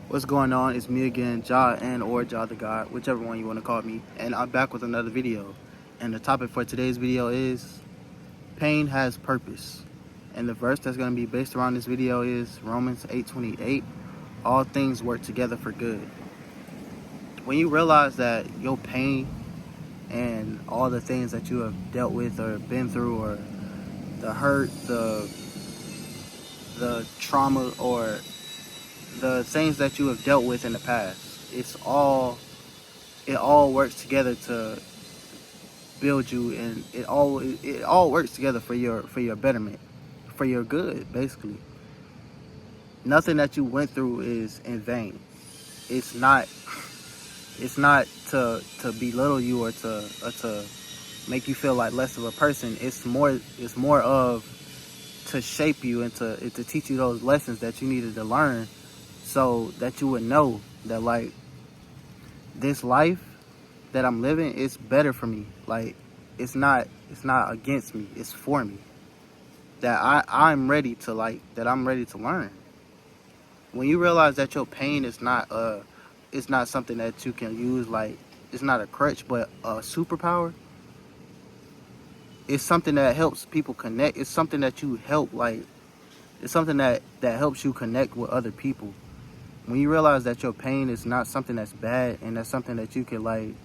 What's going on? It's me again, Ja and or Ja the God, whichever one you want to call me, and I'm back with another video. And the topic for today's video is pain has purpose. And the verse that's going to be based around this video is Romans 8:28. All things work together for good. When you realize that your pain and all the things that you have dealt with or been through, or the hurt, the trauma, or the things that you have dealt with in the past, it all works together to build you, and it all works together for your betterment, for your good. Basically, nothing that you went through is in vain. It's not to belittle you or to make you feel like less of a person. It's more of to shape you and to teach you those lessons that you needed to learn, so that you would know that, like, this life that I'm living is better for me. Like, it's not against me, it's for me. That I'm ready to, that I'm ready to learn. When you realize that your pain is not something that you can use, like, it's not a crutch but a superpower. It's something that helps people connect. It's something that you help, like, it's something that helps you connect with other people. When you realize that your pain is not something that's bad, and that's something that you can, like,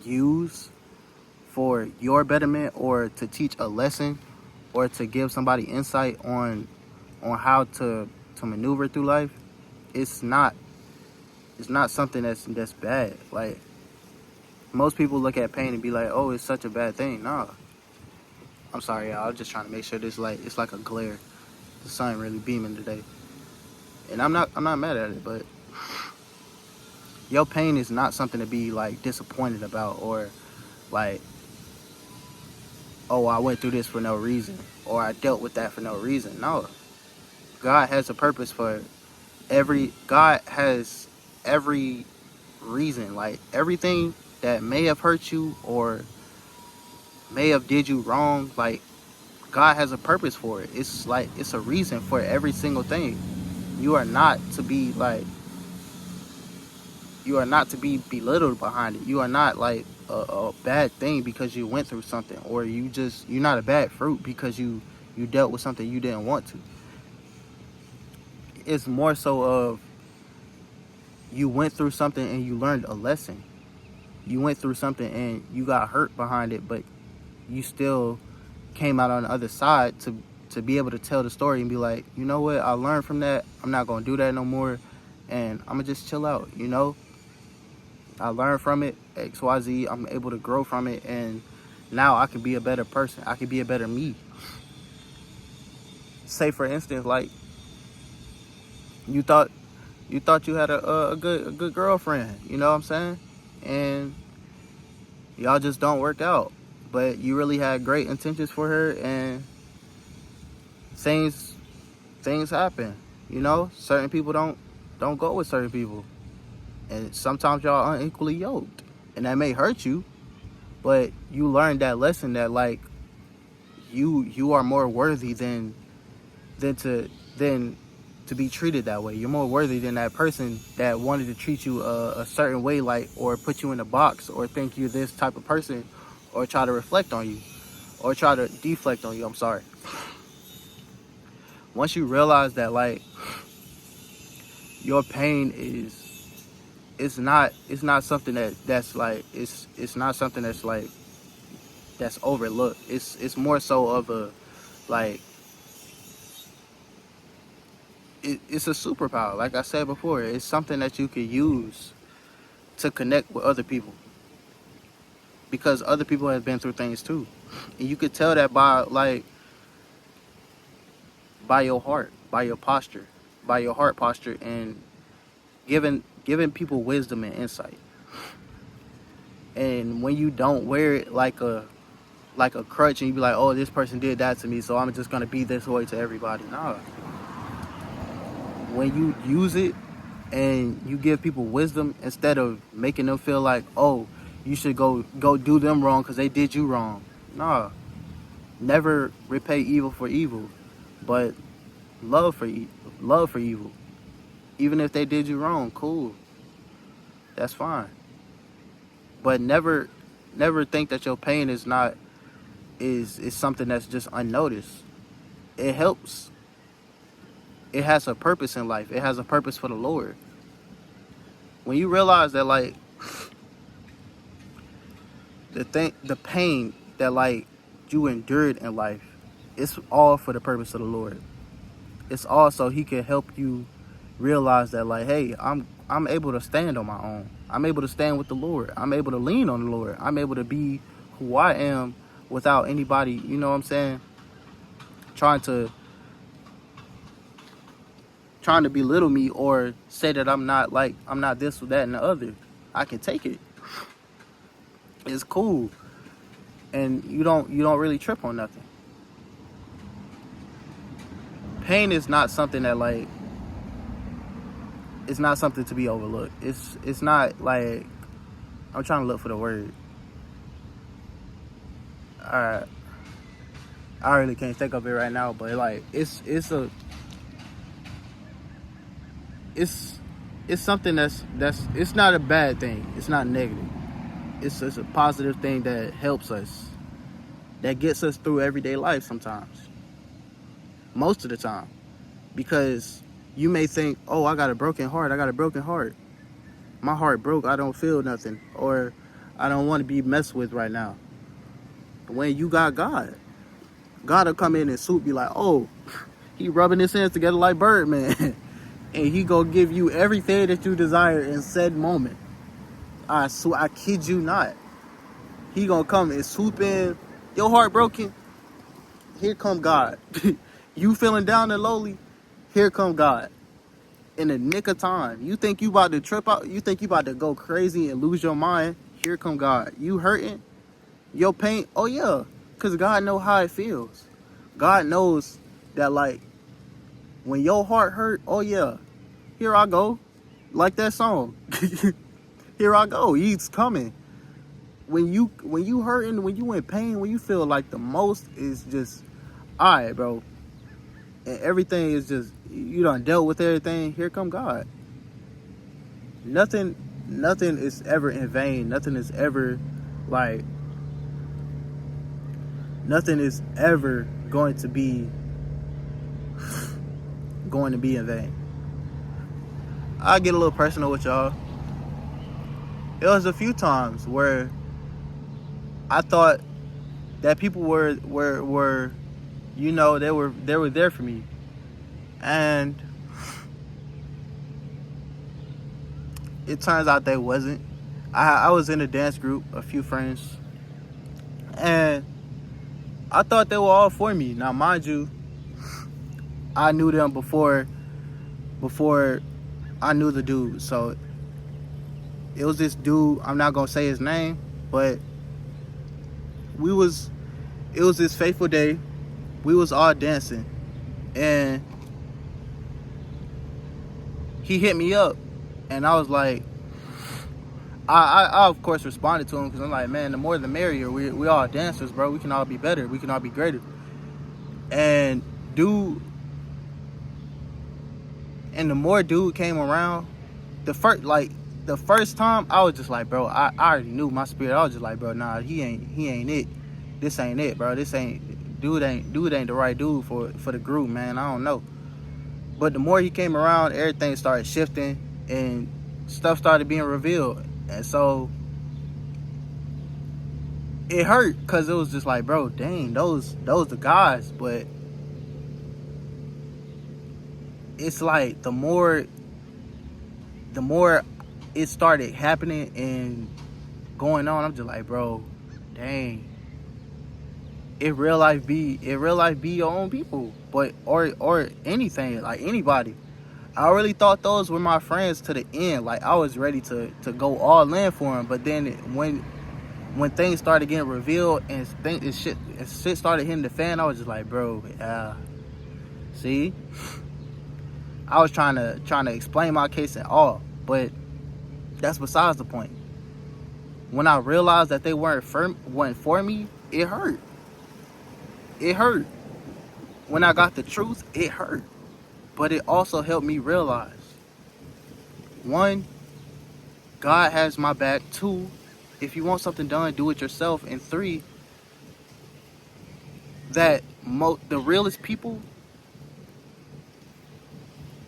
use for your betterment, or to teach a lesson, or to give somebody insight on how to maneuver through life, it's not something that's bad. Like, most people look at pain and be like, oh, it's such a bad thing. Nah, I'm sorry, y'all. I'm just trying to make sure this light, it's like a glare. The sun really beaming today, and I'm not mad at it. But your pain is not something to be, like, disappointed about, or like, oh, I went through this for no reason, or I dealt with that for no reason. No, God has a purpose for God has every reason. Like, everything that may have hurt you or may have did you wrong, like, God has a purpose for it. It's like, it's a reason for every single thing. You are not to be, like, you are not to be belittled behind it. You are not, like, a bad thing because you went through something, or you're not a bad fruit because you dealt with something you didn't want to. It's more so of, you went through something and you learned a lesson. You went through something and you got hurt behind it, but you still came out on the other side to be able to tell the story and be like, you know what, I learned from that. I'm not going to do that no more, and I'm going to just chill out, I learned from it, XYZ. I'm able to grow from it, and now I can be a better person. I can be a better me. Say, for instance, like, you thought you had a good girlfriend, you know what I'm saying? And y'all just don't work out. But you really had great intentions for her, and things happen. Certain people don't go with certain people. And sometimes y'all are unequally yoked. And that may hurt you, but you learned that lesson, that, like, you are more worthy than to be treated that way. You're more worthy than that person that wanted to treat you a certain way, like, or put you in a box, or think you're this type of person, or try to reflect on you, or try to deflect on you. I'm sorry. Once you realize that, like, your pain it's not something that's like, it's not something that's, like, that's overlooked. It's more so of a, like, it's a superpower. Like I said before, it's something that you can use to connect with other people, because other people have been through things too, and you could tell that by, like, by your heart, by your posture, by your heart posture, and giving people wisdom and insight. And when you don't wear it like a crutch, and you be like, oh, this person did that to me, so I'm just gonna be this way to everybody. No. When you use it and you give people wisdom, instead of making them feel like, oh, you should go do them wrong because they did you wrong. Nah. Never repay evil for evil, but love for evil. Even if they did you wrong, cool. That's fine. But never think that your pain is not is something that's just unnoticed. It helps. It has a purpose in life. It has a purpose for the Lord. When you realize that, like, the pain that, like, you endured in life, it's all for the purpose of the Lord. It's all so He can help you realize that, like, hey, I'm able to stand on my own. I'm able to stand with the Lord. I'm able to lean on the Lord. I'm able to be who I am without anybody, you know what I'm saying, trying to belittle me or say that I'm not this or that and the other. I can take it. It's cool. And you don't really trip on nothing. Pain is not something that, like, it's not something to be overlooked. It's not like, I'm trying to look for the word. Alright. I really can't think of it right now, but, like, it's something that's it's not a bad thing. It's not negative. It's just a positive thing that helps us, that gets us through everyday life sometimes, most of the time. Because you may think, oh, I got a broken heart, my heart broke, I don't feel nothing, or I don't want to be messed with right now. When you got God will come in and swoop, be like, oh, He rubbing his hands together like Birdman. And He gonna give you everything that you desire in said moment. I kid you not. He gonna come and swoop in. Your heart broken, here come God. You feeling down and lowly, here come God. In the nick of time. You think you about to trip out, you think you about to go crazy and lose your mind, here come God. You hurting, your pain, oh yeah, because God know how it feels. God knows that, like, when your heart hurt, oh yeah, here I go. Like that song. Here I go, He's coming. When you hurting, when you in pain, when you feel like the most, is just, alright, bro, and everything is just, you done dealt with everything, here come God. Nothing is ever in vain. Nothing is ever, like, nothing is ever going to be in vain. I'll get a little personal with y'all. There was a few times where I thought that people were you know, they were there for me. And it turns out they wasn't. I was in a dance group, a few friends, and I thought they were all for me. Now, mind you, I knew them before I knew the dude. So it was this dude, I'm not gonna say his name, but it was this fateful day. We was all dancing, and he hit me up, and I was like, I of course responded to him, because I'm like, man, the more the merrier. We all dancers, bro. We can all be better. We can all be greater. And the more dude came around, the first time, I was just like, bro, I already knew my spirit. I was just like, bro, nah, he ain't it. This ain't it, bro. This ain't dude ain't the right dude for the group, man. I don't know. But the more he came around, everything started shifting and stuff started being revealed. And so it hurt, because it was just like, bro, dang, those the guys. But it's like the more it started happening and going on, I'm just like, bro, dang, in real life be your own people. But or anything, like anybody. I really thought those were my friends to the end. Like, I was ready to go all in for them. But then when things started getting revealed and shit started hitting the fan, I was just like, bro, yeah. See, I was trying to explain my case and all, but that's besides the point. When I realized that they weren't for me, it hurt. It hurt. When I got the truth, it hurt. But it also helped me realize one, God has my back. Two, if you want something done, do it yourself. And three, that the realest people,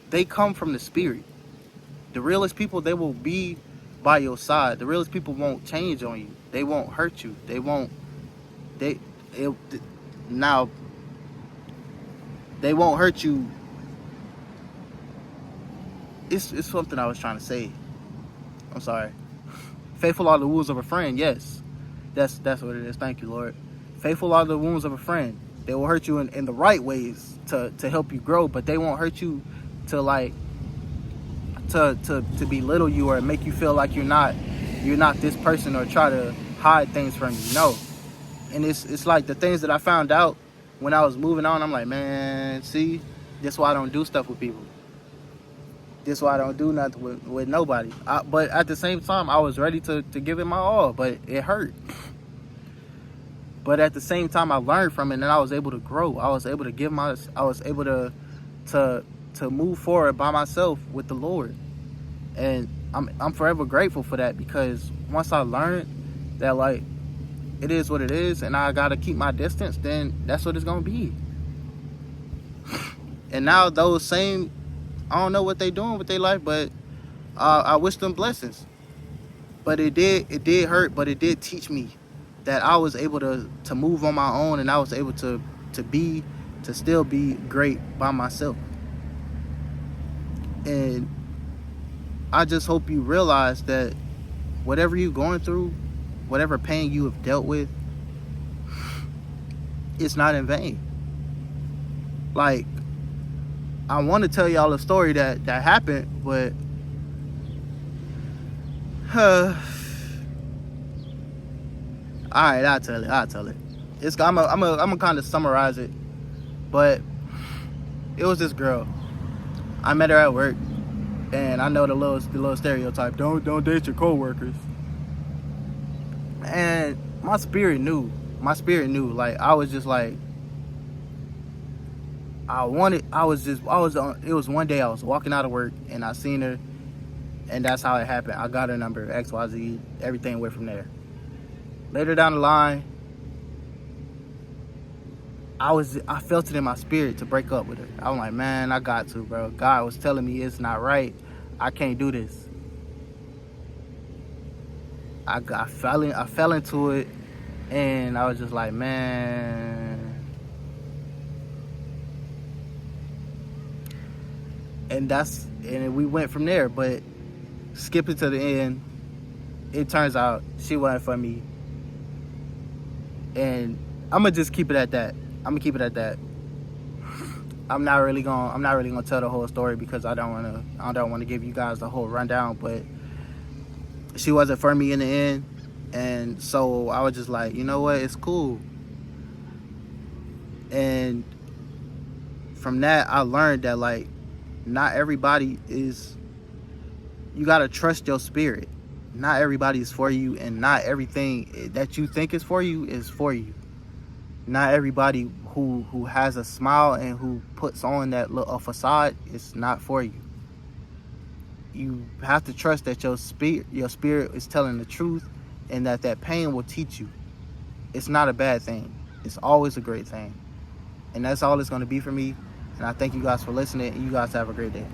they come from the spirit. The realest people, they will be by your side. The realest people won't change on you. They won't hurt you. They won't. They it, now they won't hurt you. It's something I was trying to say. I'm sorry. Faithful are the wounds of a friend. Yes, that's what it is. Thank you, Lord. Faithful are the wounds of a friend. They will hurt you in the right ways to help you grow, but they won't hurt you to like to belittle you or make you feel like you're not this person or try to hide things from you. No. And it's like the things that I found out when I was moving on, I'm like, man, see, that's why I don't do stuff with people. This is why I don't do nothing with nobody. But at the same time, I was ready to give it my all, but it hurt. But at the same time, I learned from it, and I was able to grow. I was able to move forward by myself with the Lord. And I'm forever grateful for that, because once I learned that, like, it is what it is, and I gotta keep my distance, then that's what it's gonna be. And now those same, I don't know what they doing with their life, but I wish them blessings. But it did hurt, but it did teach me that I was able to move on my own, and I was able to still be great by myself. And I just hope you realize that whatever you're going through, whatever pain you have dealt with, it's not in vain. Like, I want to tell y'all a story that happened, but all right, I'll tell it. I'm gonna kind of summarize it, but it was this girl. I met her at work, and I know the little stereotype: don't date your coworkers. And my spirit knew. Like, I was just like, it was one day I was walking out of work, and I seen her, and that's how it happened. I got her number, XYZ, everything went from there. Later down the line, I felt it in my spirit to break up with her. I was like, man, I got to, bro. God was telling me it's not right. I can't do this. I fell into it, and I was just like, man. And we went from there. But skipping to the end, it turns out she wasn't for me. And I'm gonna just keep it at that. I'm not really gonna tell the whole story, because I don't wanna give you guys the whole rundown. But she wasn't for me in the end, and so I was just like, you know what, it's cool. And from that, I learned that, like, not everybody is. You gotta trust your spirit. Not everybody is for you, and not everything that you think is for you is for you. Not everybody who has a smile and who puts on a facade is not for you. You have to trust that your spirit is telling the truth, and that pain will teach you. It's not a bad thing. It's always a great thing. And that's all it's going to be for me. And I thank you guys for listening, and you guys have a great day.